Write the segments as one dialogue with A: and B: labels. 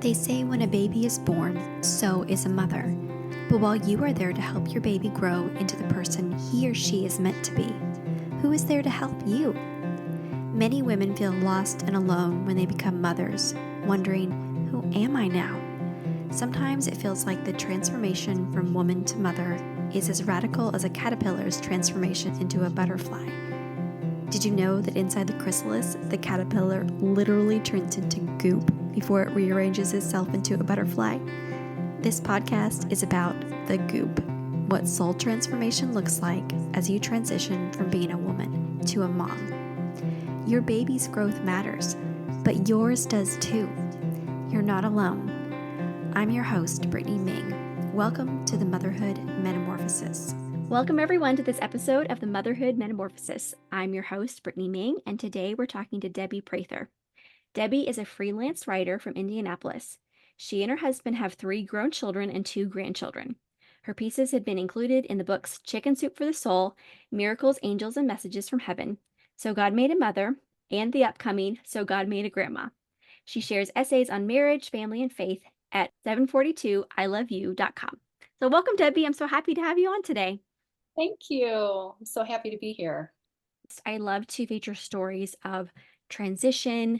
A: They say when a baby is born, so is a mother. But while you are there to help your baby grow into the person he or she is meant to be, who is there to help you? Many women feel lost and alone when they become mothers, wondering, who am I now? Sometimes it feels like the transformation from woman to mother is as radical as a caterpillar's transformation into a butterfly. Did you know that inside the chrysalis, the caterpillar literally turns into goop before it rearranges itself into a butterfly? This podcast is about the goop, what soul transformation looks like as you transition from being a woman to a mom. Your baby's growth matters, but yours does too. You're not alone. I'm your host, Brittany Ming. Welcome to the Motherhood Metamorphosis.
B: Welcome everyone to this episode of the Motherhood Metamorphosis. I'm your host, Brittany Ming, and today we're talking to Debbie Prather. Debbie is a freelance writer from Indianapolis. She and her husband have 3 grown children and 2 grandchildren. Her pieces have been included in the books Chicken Soup for the Soul, Miracles, Angels, and Messages from Heaven, So God Made a Mother, and the upcoming So God Made a Grandma. She shares essays on marriage, family, and faith at 742iloveyou.com. So welcome, Debbie. I'm so happy to have you on today.
C: Thank you. I'm so happy to be here.
B: I love to feature stories of transition,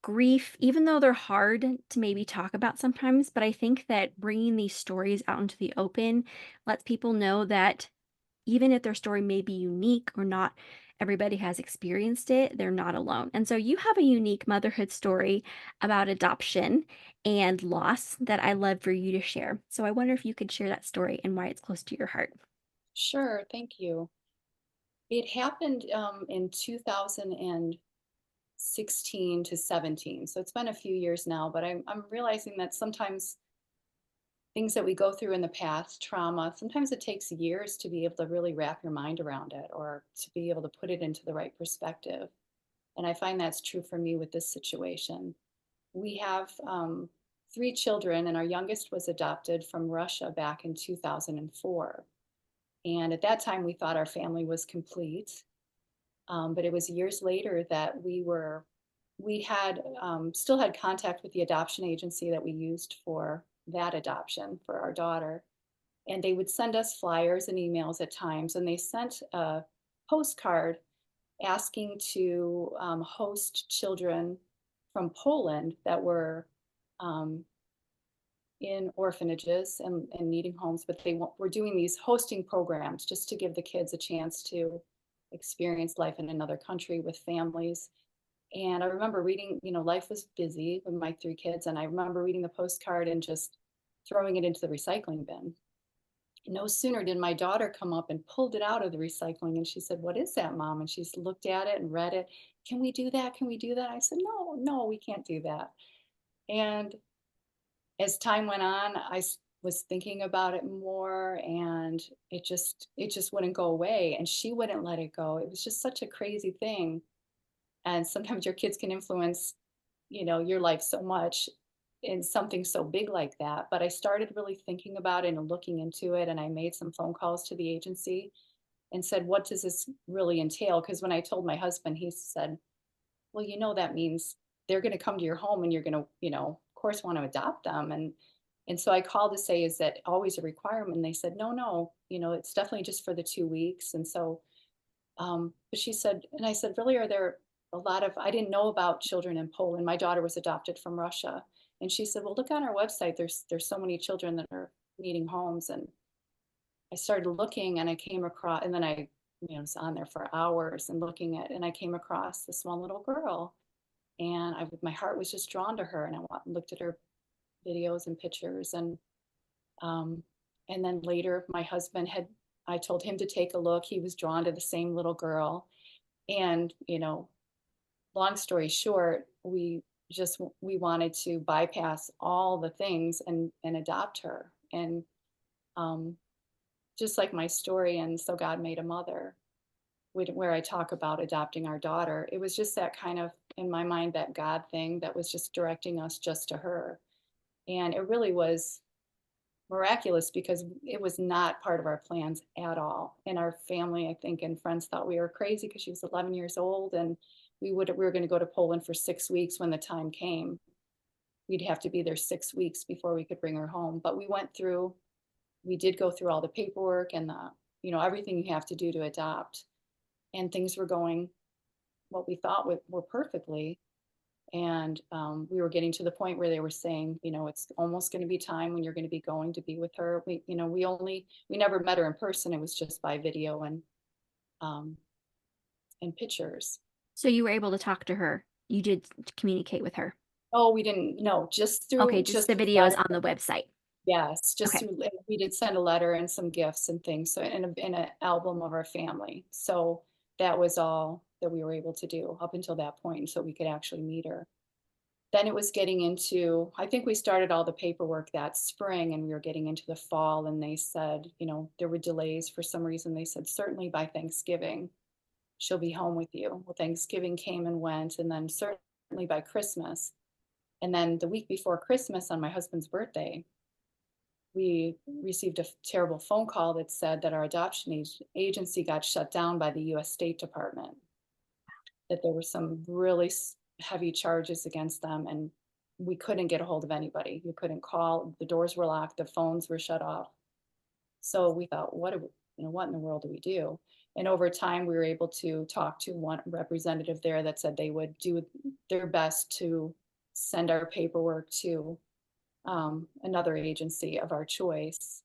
B: grief, even though they're hard to maybe talk about sometimes. But I think that bringing these stories out into the open lets people know that even if their story may be unique or not everybody has experienced it, they're not alone. And so you have a unique motherhood story about adoption and loss that I love for you to share. So I wonder if you could share that story and why it's close to your heart.
C: Sure, thank you. It happened in 2016 to 17. So it's been a few years now, but I'm realizing that sometimes things that we go through in the past, trauma, sometimes it takes years to be able to really wrap your mind around it or to be able to put it into the right perspective. And I find that's true for me with this situation. We have 3 children, and our youngest was adopted from Russia back in 2004. And at that time, we thought our family was complete. But it was years later that we had still had contact with the adoption agency that we used for that adoption for our daughter. And they would send us flyers and emails at times. And they sent a postcard asking to host children from Poland that were um, in orphanages and needing homes, but were doing these hosting programs just to give the kids a chance to experience life in another country with families. And I remember reading, life was busy with my 3 kids, and I remember reading the postcard and just throwing it into the recycling bin. No sooner did my daughter come up and pulled it out of the recycling, and she said, "What is that, Mom?" And she's looked at it and read it. "Can we do that? Can we do that?" I said, "No, no, we can't do that." And as time went on, was thinking about it more, and it just wouldn't go away, and she wouldn't let it go. It was just such a crazy thing. And sometimes your kids can influence, your life so much in something so big like that. But I started really thinking about it and looking into it, and I made some phone calls to the agency and said, "What does this really entail?" Because when I told my husband, he said, "Well, that means they're going to come to your home and you're going to, of course, want to adopt them." And so I called to say, "Is that always a requirement?" And they said, "No, no, it's definitely just for the 2 weeks." And so, but she said, and I said, "Really, are there a lot of, I didn't know about children in Poland. My daughter was adopted from Russia." And she said, "Well, look on our website. There's so many children that are needing homes." And I started looking, and I came across, and then I, was on there for hours and looking at, and I came across this one little girl, and my heart was just drawn to her, and I looked at her videos and pictures, um, and then later my husband I told him to take a look. He was drawn to the same little girl, and long story short, we wanted to bypass all the things and adopt her, and um, just like my story and So God Made a Mother, where I talk about adopting our daughter, it was just that kind of, in my mind, that God thing that was just directing us just to her. And it really was miraculous because it was not part of our plans at all. And our family, I think, and friends thought we were crazy because she was 11 years old, and we were going to go to Poland for 6 weeks when the time came. we'd have to be there 6 weeks before we could bring her home. But we did go through all the paperwork and everything you have to do to adopt. And things were going what we thought were perfectly. And we were getting to the point where they were saying, it's almost going to be time when you're going to be going to be with her. We never met her in person. It was just by video um, and pictures.
B: So you were able to talk to her. You did communicate with her.
C: Oh, we didn't, no,
B: Okay, just
C: just
B: the
C: through
B: videos
C: letter.
B: on the website.
C: Yes, just
B: Okay.
C: through, we did send a letter and some gifts and things. So in an album of our family. So that was all that we were able to do up until that point, so we could actually meet her. Then it was getting into, I think we started all the paperwork that spring, and we were getting into the fall, and they said, there were delays for some reason. They said, certainly by Thanksgiving, she'll be home with you. Well, Thanksgiving came and went, and then certainly by Christmas. And then the week before Christmas, on my husband's birthday, we received a terrible phone call that said that our adoption agency got shut down by the US State Department, that there were some really heavy charges against them, and we couldn't get a hold of anybody. You couldn't call, the doors were locked, the phones were shut off. So we thought, what in the world do we do? And over time, we were able to talk to one representative there that said they would do their best to send our paperwork to another agency of our choice.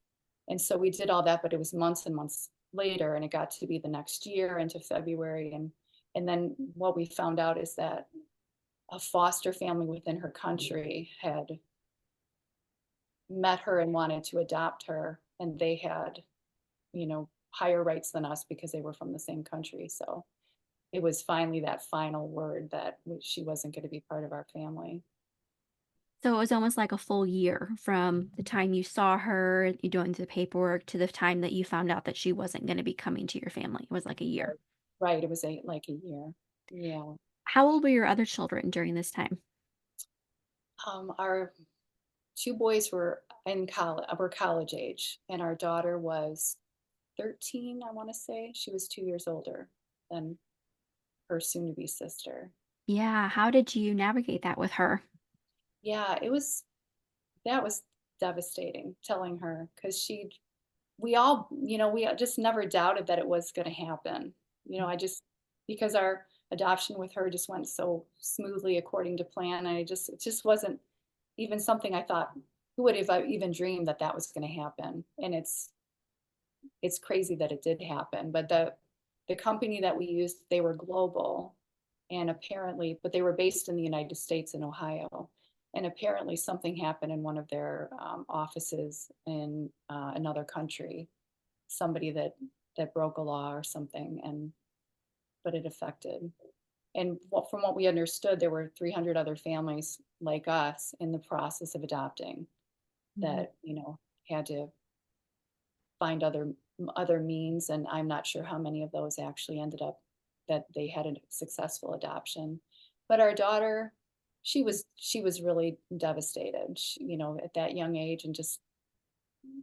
C: And so we did all that, but it was months and months later, and it got to be the next year into February. And then what we found out is that a foster family within her country had met her and wanted to adopt her, and they had, higher rights than us because they were from the same country. So it was finally that final word that she wasn't going to be part of our family.
B: So it was almost like a full year from the time you saw her, you doing the paperwork, to the time that you found out that she wasn't going to be coming to your family. It was like a year.
C: Right. It was like a year. Yeah.
B: How old were your other children during this time?
C: Our two boys were college age, and our daughter was 13, I want to say. She was 2 years older than her soon to be sister.
B: Yeah, how did you navigate that with her?
C: Yeah, that was devastating telling her, because we all, we just never doubted that it was going to happen. Because our adoption with her just went so smoothly according to plan. And it just wasn't even something I thought, who would have even dreamed that that was going to happen? And it's crazy that it did happen. But the company that we used, they were global, and apparently, but they were based in the United States in Ohio. And apparently something happened in one of their offices in another country, somebody that broke a law or something, but it affected. And from what we understood, there were 300 other families like us in the process of adopting
B: Mhm.
C: that, had to find other means. And I'm not sure how many of those actually ended up that they had a successful adoption. But our daughter, she was really devastated, at that young age. And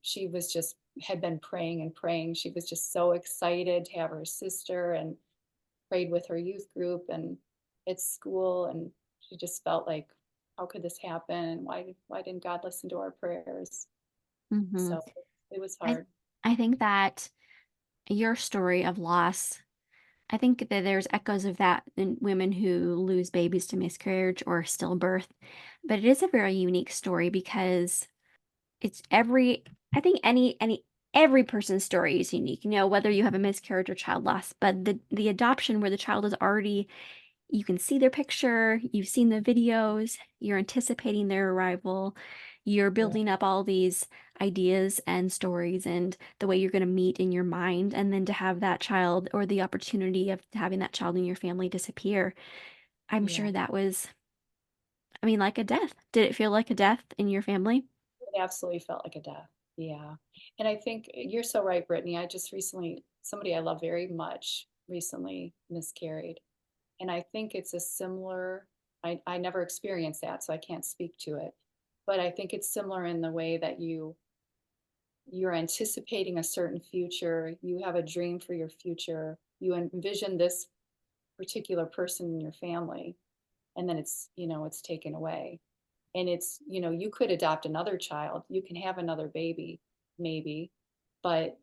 C: she was just had been praying and praying. She was just so excited to have her sister, and prayed with her youth group and at school. And she just felt like, how could this happen? Why didn't God listen to our prayers?
B: Mhm.
C: So it was
B: I
C: hard.
B: I think that your story of loss, I think that there's echoes of that in women who lose babies to miscarriage or stillbirth, but it is a very unique story because it's I think every person's story is unique, whether you have a miscarriage or child loss, but the adoption where the child is already, you can see their picture, you've seen the videos, you're anticipating their arrival, you're
C: Yeah.
B: building up all these ideas and stories and the way you're going to meet in your mind, and then to have that child, or the opportunity of having that child in your family, disappear. I'm
C: Yeah.
B: sure that was, I mean, like a death. Did it feel like a death in your family?
C: It absolutely felt like a death. Yeah. And I think you're so right, Brittany. I just recently, somebody I love very much recently miscarried. And I think it's a similar, I never experienced that, so I can't speak to it. But I think it's similar in the way that you're anticipating a certain future, you have a dream for your future, you envision this particular person in your family, and then it's taken away. And it's, you could adopt another child, you can have another baby, maybe, but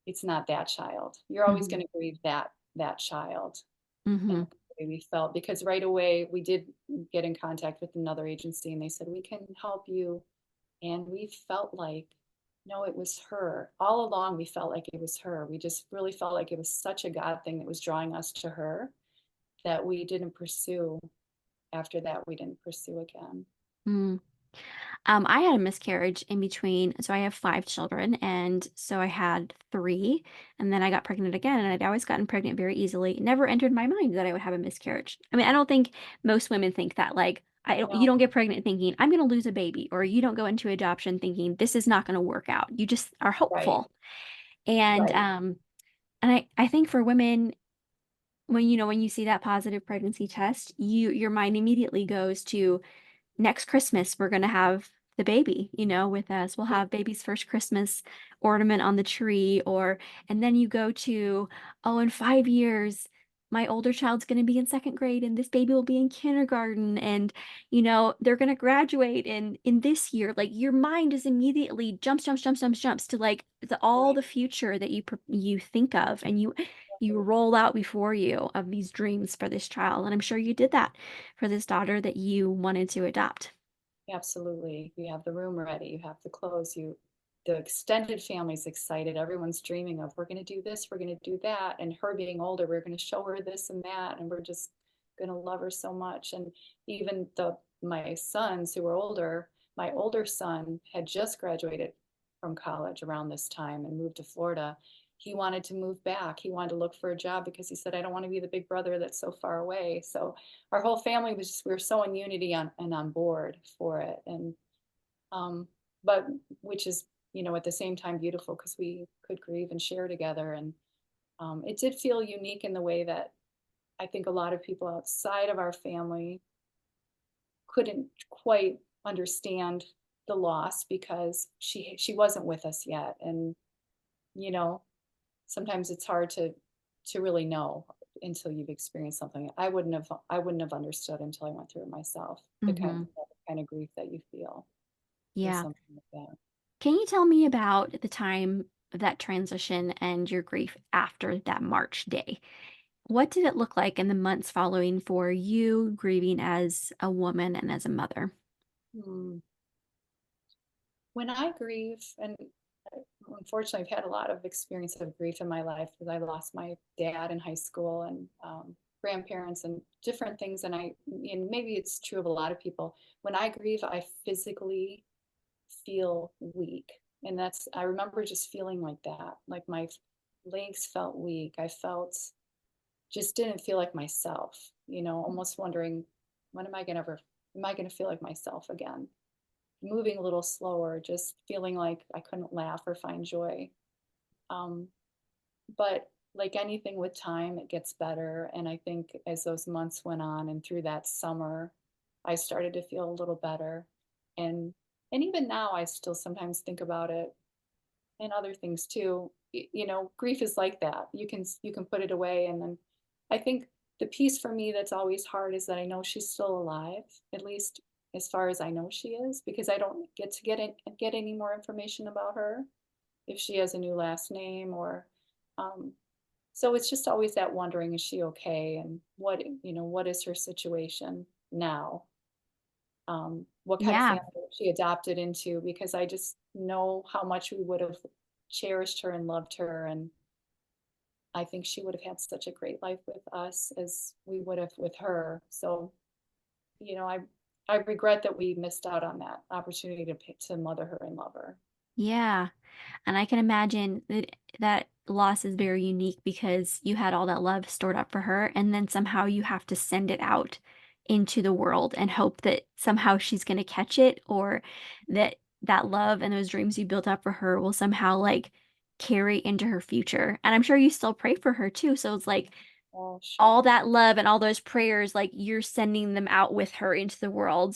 C: it's not that child. You're always
B: Mhm.
C: going to grieve that child. And
B: Mhm.
C: the way we felt, because right away we did get in contact with another agency and they said, we can help you. And we felt like, no, it was her. All along, we felt like it was her. We just really felt like it was such a God thing that was drawing us to her that we didn't pursue. After that, we didn't pursue again.
B: Mm. I had a miscarriage in between. So I have 5 children. And so I had three, and then I got pregnant again. And I'd always gotten pregnant very easily. It never entered my mind that I would have a miscarriage. I mean, I don't think most women think that. Like, you
C: No,
B: don't get pregnant thinking, I'm going to lose a baby, or you don't go into adoption thinking, this is not going to work out. You just are
C: right,
B: hopeful. And,
C: right,
B: I think for women, when you see that positive pregnancy test, your mind immediately goes to next Christmas, we're going to have the baby, with us. We'll have baby's first Christmas ornament on the tree. And then you go to, oh, in 5 years, my older child's going to be in second grade and this baby will be in kindergarten. And, they're going to graduate in this year. Like your mind is immediately jumps to like all
C: right.
B: the future that you think of and you roll out before you of these dreams for this child. And I'm sure you did that for this daughter that you wanted to adopt.
C: Absolutely. You have the room ready, you have the clothes, the extended family's excited. Everyone's dreaming of, we're going to do this, we're going to do that. And her being older, we're going to show her this and that. And we're just going to love her so much. And even my sons who were older, my older son had just graduated from college around this time and moved to Florida. He wanted to move back. He wanted to look for a job because he said, I don't want to be the big brother that's so far away. So our whole family was just, we were so in unity and on board for it. And um but which is, at the same time beautiful because we could grieve and share together. And it did feel unique in the way that I think a lot of people outside of our family couldn't quite understand the loss because she wasn't with us yet. And you know sometimes it's hard to really know until you've experienced something. I wouldn't have understood until I went through it myself. The kind
B: Hmm.
C: the kind of grief that you feel with
B: Yeah.
C: something like that.
B: Can you tell me about the time of that transition and your grief after that March day? What did it look like in the months following for you grieving as a woman and as a mother?
C: Hmm. When I grieve, and unfortunately, I've had a lot of experience of grief in my life because I lost my dad in high school and grandparents and different things. And maybe it's true of a lot of people. When I grieve, I physically feel weak. And I remember just feeling like that. Like my legs felt weak. I felt, just didn't feel like myself, almost wondering, when am I going to feel like myself again? Moving a little slower, just feeling like I couldn't laugh or find joy. Um, but like anything with time, it gets better. And I think as those months went on and through that summer, I started to feel a little better. And and even now, I still sometimes think about it and other things too. Grief is like that. You can put it away, and then I think the piece for me that's always hard is that I know she's still alive, at least as far as I know she is, because I don't get any more information about her, if she has a new last name or um, so it's just always that wondering, is she okay, and what is her situation now? What kind of
B: Yeah.
C: family she adopted into, because I just know how much we would have cherished her and loved her. And I think she would have had such a great life with us as we would have with her. So, you know, I I regret that we missed out on that opportunity to mother her and love her.
B: Yeah. And I can imagine that loss is very unique because you had all that love stored up for her, and then somehow you have to send it out into the world and hope that somehow she's going to catch it, or that love and those dreams you built up for her will somehow like carry into her future. And I'm sure you still pray for her too. So it's like
C: Oh, sure.
B: all that love and all those prayers, like you're sending them out with her into the world.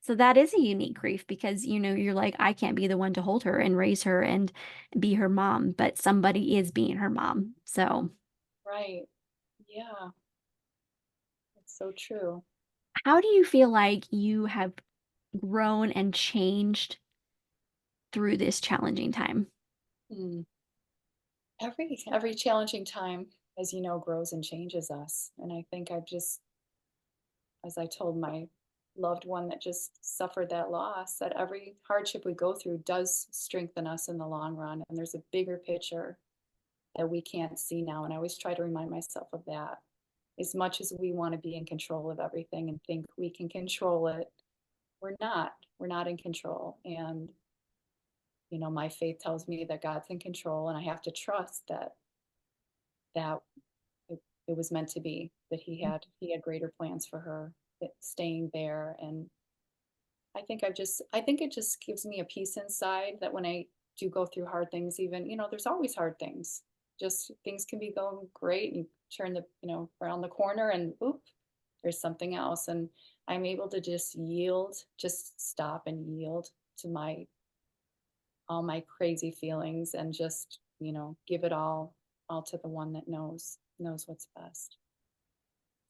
B: So that is a unique grief because, you're like, I can't be the one to hold her and raise her and be her mom, but somebody is being her mom. So,
C: Right. Yeah, it's so true.
B: how do you feel like you have grown and changed through this challenging time?
C: Mm. Every challenging time, as you know, grows and changes us. And I think I've just, as I told my loved one that just suffered that loss, that every hardship we go through does strengthen us in the long run. And there's a bigger picture that we can't see now. And I always try to remind myself of that. As much as we want to be in control of everything and think we can control it, we're not. We're not in control. And, my faith tells me that God's in control, and I have to trust that it was meant to be, that he had greater plans for her, that staying there. And I think it just gives me a peace inside that when I do go through hard things, even, there's always hard things. Just things can be going great, and you turn around the corner and oop, there's something else. And I'm able to just yield, just stop and yield to my all my crazy feelings, and just, give it all to the one that knows what's best.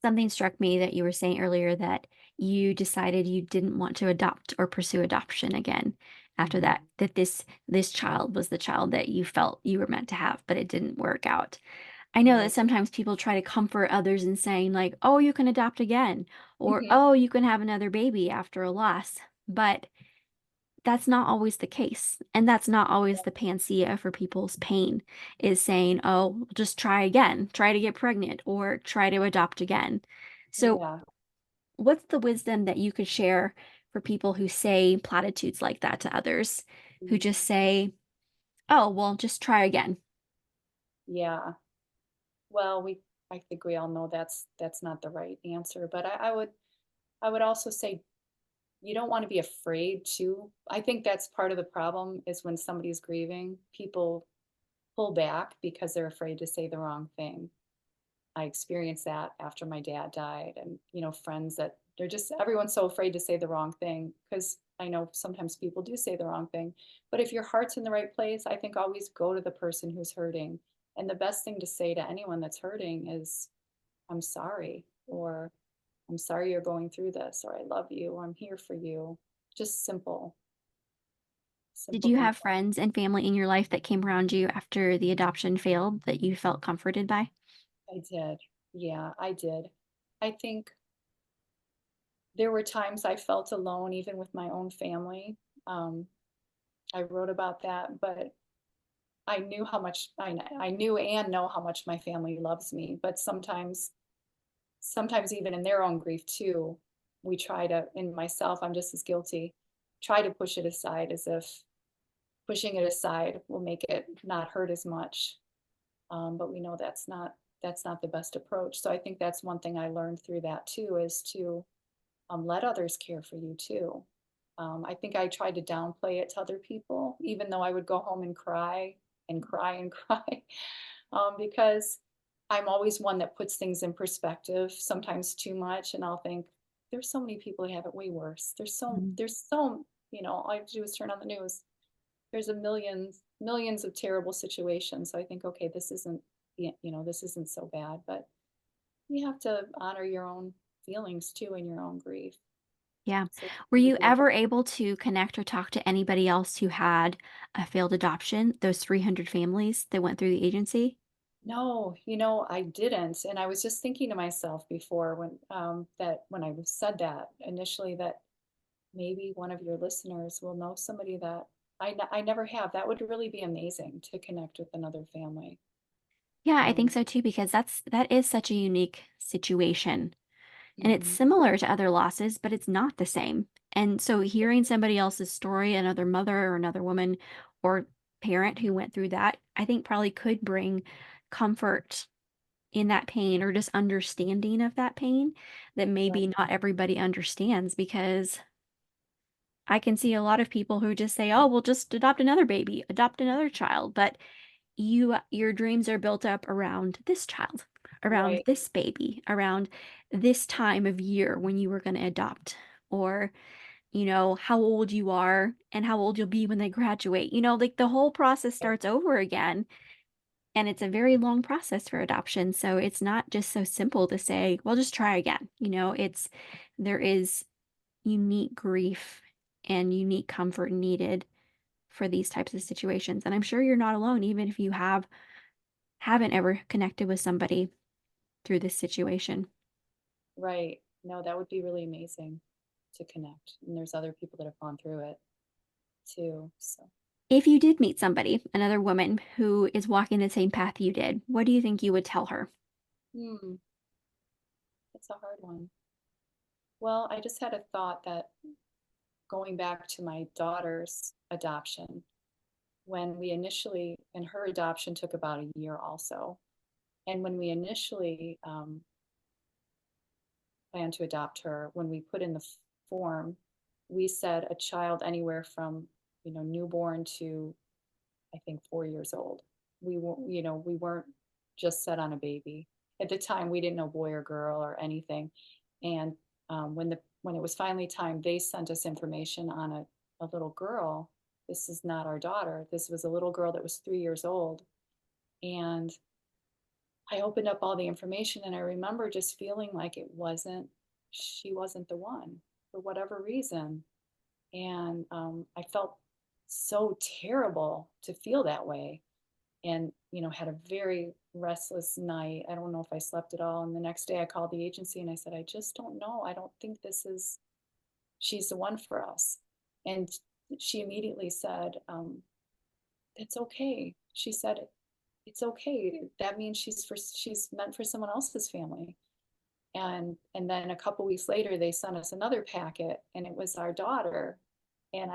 B: Something struck me that you were saying earlier that you decided you didn't want to adopt or pursue adoption again after
C: Mhm.
B: that, that this child was the child that you felt you were meant to have, but it didn't work out. I know that
C: Right.
B: sometimes people try to comfort others in saying like, "Oh, you can adopt again," or
C: Mhm.
B: "Oh, you can have another baby after a loss." But that's not always the case, and that's not always the panacea for people's pain, is saying, "Oh, just try again, try to get pregnant or try to adopt again." So,
C: Yeah.
B: what's the wisdom that you could share for people who say platitudes like that to others, who just
C: Mhm.
B: say, "Oh, well, just try again."
C: Yeah. Well, I think we all know that's not the right answer, but I would also say you don't want to be afraid to. I think that's part of the problem, is when somebody's grieving, people pull back because they're afraid to say the wrong thing. I experienced that after my dad died, and, friends that they're just everyone's so afraid to say the wrong thing, because I know sometimes people do say the wrong thing. But if your heart's in the right place, I think always go to the person who's hurting. And the best thing to say to anyone that's hurting is, "I'm sorry," or "I'm sorry you're going through this," or "I love you," or "I'm here for you." Just
B: Did
C: simple
B: you
C: things.
B: have friends and family in your life that came around you after the adoption failed that you felt comforted by?
C: I did. Yeah, I did. I think there were times I felt alone even with my own family. Um, I wrote about that, but I knew and know how much my family loves me, but sometimes even in their own grief too, we try to, in myself, I'm just as guilty, try to push it aside, as if pushing it aside will make it not hurt as much. But we know that's not the best approach. So I think that's one thing I learned through that too, is to let others care for you too. I think I tried to downplay it to other people, even though I would go home and cry and cry and cry, because I'm always one that puts things in perspective, sometimes too much, and I'll think, there's so many people who have it way worse. All I have to do is turn on the news. There's a millions of terrible situations. So I think, okay, this isn't so bad, but you have to honor your own feelings too, and your own grief.
B: Yeah.
C: So
B: Were
C: you
B: you
C: do
B: ever able to connect or talk to anybody else who had a failed adoption, those 300 families that went through the agency?
C: No, I didn't. And I was just thinking to myself before, when I said that initially, that maybe one of your listeners will know somebody that I never have. That would really be amazing, to connect with another family.
B: Yeah, I think
C: Um,
B: so too, because that is such a unique situation. And it's
C: mhm,
B: similar to other losses, but it's not the same. And so hearing somebody else's story, another mother or another woman or parent who went through that, I think probably could bring comfort in that pain or just understanding of that pain that
C: right,
B: maybe not everybody understands because I can see a lot of people who just say, "Oh, well, just adopt another baby, adopt another child." But your dreams are built up around this child, around
C: right,
B: this baby, around this time of year when you were going to adopt, or how old you are and how old you'll be when they graduate. Like the whole process
C: right,
B: starts over again. And it's a very long process for adoption. So it's not just so simple to say, well, just try again. There is unique grief and unique comfort needed for these types of situations. And I'm sure you're not alone, even if you haven't ever connected with somebody through this situation.
C: Right. No, that would be really amazing to connect. And there's other people that have gone through it too. So,
B: If you did meet somebody, another woman who is walking the same path you did, what do you think you would tell her?
C: hmm, it's a hard one. Well, I just had a thought that going back to my daughter's adoption, when we initially, and her adoption took about a year also. And when we initially planned to adopt her, when we put in the form, we said a child anywhere from, newborn to I think 4 years old. We weren't just set on a baby. At the time, we didn't know boy or girl or anything. And when it was finally time, they sent us information on a little girl. This is not our daughter. This was a little girl that was 3 years old. And I opened up all the information and I remember just feeling like she wasn't the one for whatever reason. And I felt so terrible to feel that way, and had a very restless night. I don't know if I slept at all, and the next day I called the agency and I said, I just don't know, I don't think she's the one for us. And she immediately said, it's okay. She said, it's okay, that means she's meant for someone else's family. And then a couple weeks later they sent us another packet and it was our daughter. And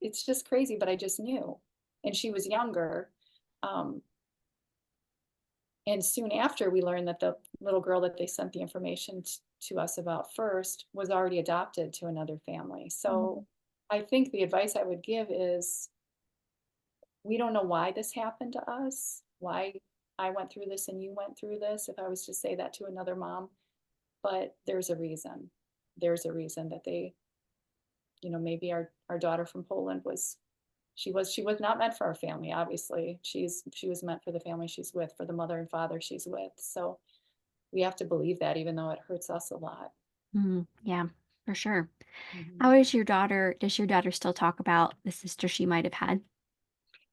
C: it's just crazy, but I just knew. And she was younger. um, and soon after we learned that the little girl that they sent the information to us about first was already adopted to another family. So
B: Mhm.
C: I think the advice I would give is, we don't know why this happened to us, why I went through this and you went through this, if I was to say that to another mom. But there's a reason. There's a reason that maybe our daughter from Poland she was not meant for our family. Obviously, she was meant for the family she's with, for the mother and father she's with. So we have to believe that, even though it hurts us a lot.
B: Yeah, for sure.
C: Mhm.
B: How is your daughter? Does your daughter still talk about the sister she might have had?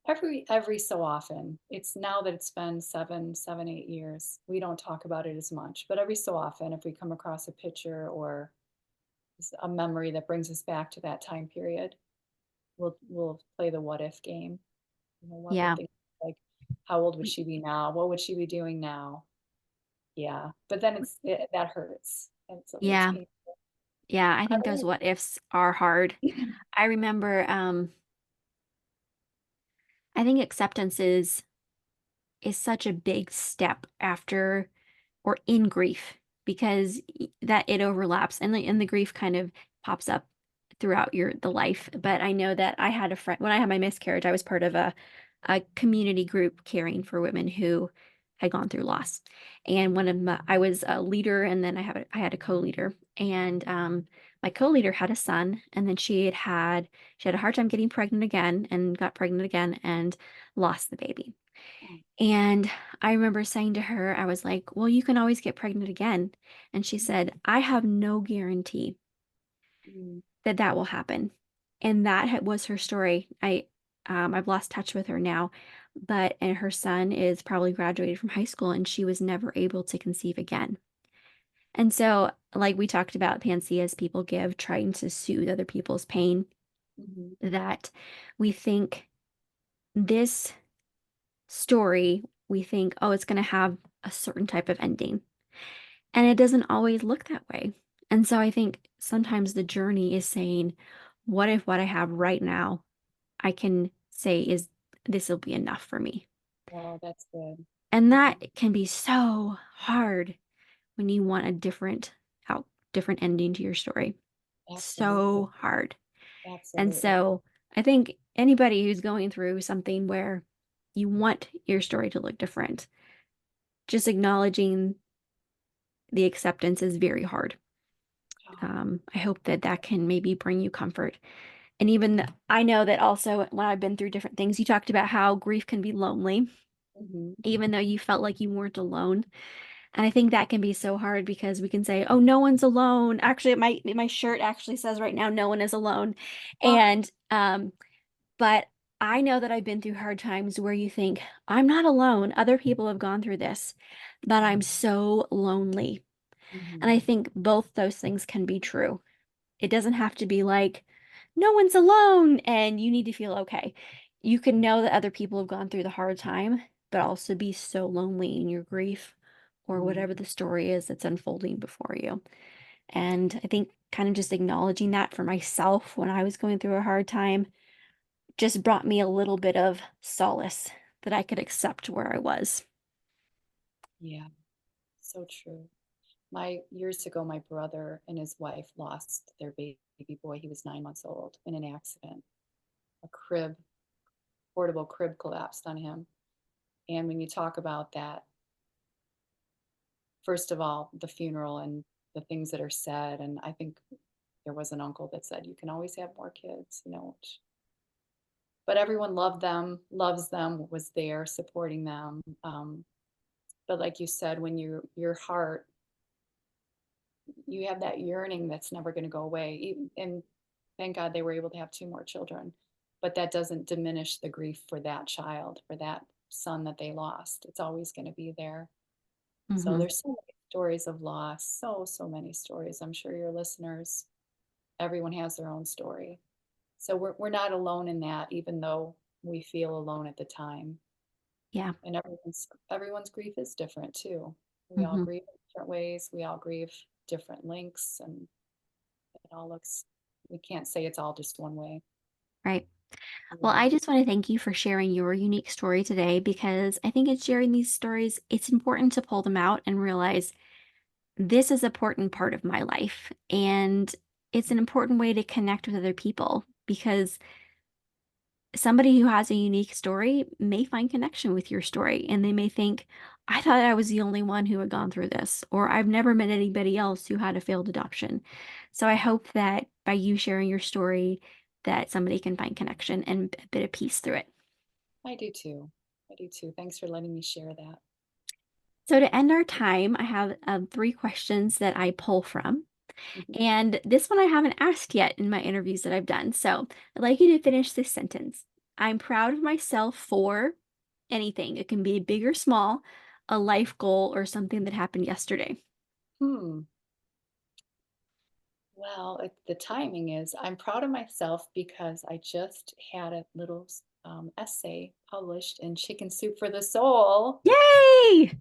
C: Every so often. It's now that it's been 7, 8 years. We don't talk about it as much, but every so often, if we come across a picture or a memory that brings us back to that time period, we'll play the what if game. What would
B: Yeah.
C: things like? How old would she be now? What would she be doing now? Yeah, but then that hurts, and it's
B: Yeah.
C: painful.
B: Yeah. I think those
C: Are
B: what ifs are hard.
C: there
B: I remember, I think acceptance is such a big step after or in grief because that it overlaps and the grief kind of pops up throughout the life. But I know that I had a friend when I had my miscarriage, I was part of a community group caring for women who had gone through loss. And I was a leader, and then I had a co-leader, and my co-leader had a son, and then she had a hard time getting pregnant again, and got pregnant again, and lost the baby.
C: Oh,
B: And I remember saying to her, I was like, "Well, you can always get pregnant again." And she said, "I have no guarantee
C: mm,
B: that that will happen." And that was her story. I've lost touch with her now, and her son is probably graduated from high school, and she was never able to conceive again. And so, like we talked about pansias people give, trying to soothe other people's pain,
C: mhm.
B: that we think this story, we think, oh, it's going to have a certain type of ending. And it doesn't always look that way. And so I think sometimes the journey is saying, what if what I have right now, I can say is this will be enough for me.
C: Wow, that's good.
B: And
C: Mhm.
B: that can be so hard when you want a different ending to your story.
C: Absolutely,
B: So hard. And
C: absolutely.
B: so I think anybody who's going through something where you want your story to look different, just acknowledging the acceptance is very hard.
C: Oh,
B: I hope that that can maybe bring you comfort. And even I know that also when I've been through different things, you talked about how grief can be lonely,
C: mhm.
B: even though you felt like you weren't alone. And I think that can be so hard because we can say, oh, no one's alone. Actually, my shirt actually says right now, no one is alone.
C: Oh,
B: And but I know that I've been through hard times where you think, I'm not alone. Other people have gone through this, but I'm so lonely. And I
C: mhm.
B: think both those things can be true. It doesn't have to be like, no one's alone and you need to feel okay. You can know that other people have gone through the hard time, but also be so lonely in your grief or
C: Mm,
B: whatever the story is that's unfolding before you. And I think kind of just acknowledging that for myself when I was going through a hard time just brought me a little bit of solace that I could accept where I was.
C: yeah, so true. My years ago, my brother and his wife lost their baby boy. He was 9 months old in an accident. A portable crib collapsed on him. And when you talk about that, first of all, the funeral and the things that are said, and I think there was an uncle that said, you can always have more kids, but everyone loved them, loves them, was there supporting them. But like you said, when your heart, you have that yearning that's never going to go away. And thank God they were able to have two more children. But that doesn't diminish the grief for that child, for that son that they lost. It's always going to be there. So
B: Hmm.
C: there's so many stories of loss, so many stories. I'm sure your listeners, everyone has their own story. So we're not alone in that, even though we feel alone at the time.
B: Yeah.
C: And everyone's grief is different too. We all
B: Hmm.
C: grieve in different ways. We all grieve different lengths, and it all looks. We can't say it's all just one way.
B: Right. Well,
C: Yeah,
B: I just want to thank you for sharing your unique story today because I think in sharing these stories, it's important to pull them out and realize this is an important part of my life. And it's an important way to connect with other people because somebody who has a unique story may find connection with your story and they may think, I thought I was the only one who had gone through this, or I've never met anybody else who had a failed adoption. So I hope that by you sharing your story, that somebody can find connection and a bit of peace through it.
C: I do too. I do too. Thanks for letting me share that.
B: So to end our time, I have three questions that I pull from.
C: Mhm.
B: And this one I haven't asked yet in my interviews that I've done. So I'd like you to finish this sentence. I'm proud of myself for anything. It can be big or small, a life goal or something that happened yesterday.
C: Hmm. Well, the timing is I'm proud of myself because I just had a little essay published in Chicken Soup for the Soul.
B: Yay!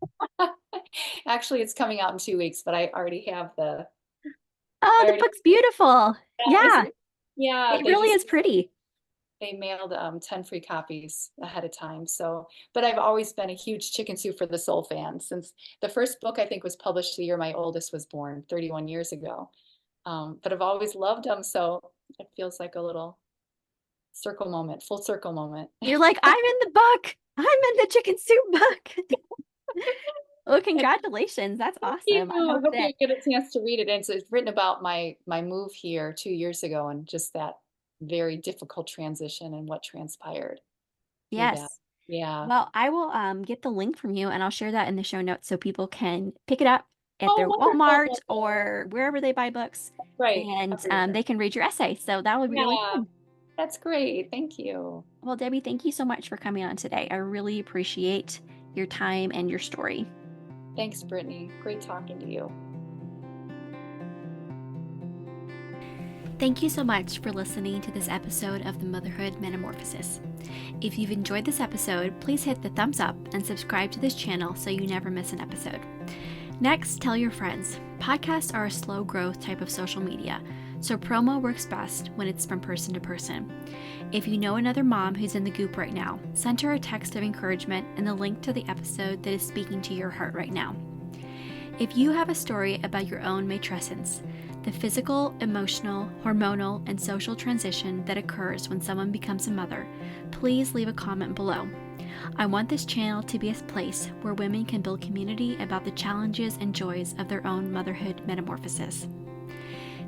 C: Actually, it's coming out in 2 weeks, but I already have
B: Oh,
C: I
B: the
C: already,
B: book's beautiful.
C: yeah,
B: Yeah,
C: yeah,
B: it really is pretty.
C: they mailed 10 free copies ahead of time. So, but I've always been a huge Chicken Soup for the Soul fan since the first book I think was published the year my oldest was born, 31 years ago. But I've always loved them, so it feels like a little circle moment, full circle moment.
B: You're like, I'm in the book. I'm in the chicken soup book. Well,
C: And
B: congratulations. That's
C: thank you.
B: awesome. I
C: I
B: hope
C: hope
B: that,
C: you get a chance to read it. And it's written about my move here 2 years ago and just that very difficult transition and what transpired through that.
B: yes.
C: Yeah.
B: Well, I will get the link from you and I'll share that in the show notes so people can pick it up at
C: Oh,
B: their Walmart
C: wonderful.
B: or wherever they buy books
C: Right.
B: and
C: Everywhere.
B: they can read your essay. So that would be really
C: Yeah.
B: fun.
C: That's great. Thank you.
B: Well, Debbie, thank you so much for coming on today. I really appreciate your time and your story.
C: Thanks, Brittany. Great talking to you.
A: Thank you so much for listening to this episode of the Motherhood Metamorphosis. If you've enjoyed this episode, please hit the thumbs up and subscribe to this channel so you never miss an episode. Next, tell your friends. Podcasts are a slow growth type of social media, so promo works best when it's from person to person. If you know another mom who's in the goop right now, send her a text of encouragement and the link to the episode that is speaking to your heart right now. If you have a story about your own matrescence, the physical, emotional, hormonal, and social transition that occurs when someone becomes a mother, please leave a comment below. I want this channel to be a place where women can build community about the challenges and joys of their own motherhood metamorphosis.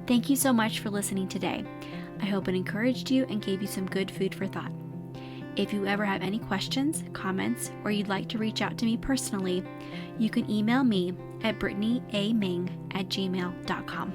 A: Thank you so much for listening today. I hope it encouraged you and gave you some good food for thought. If you ever have any questions, comments, or you'd like to reach out to me personally, you can email me at brittanyaming@gmail.com.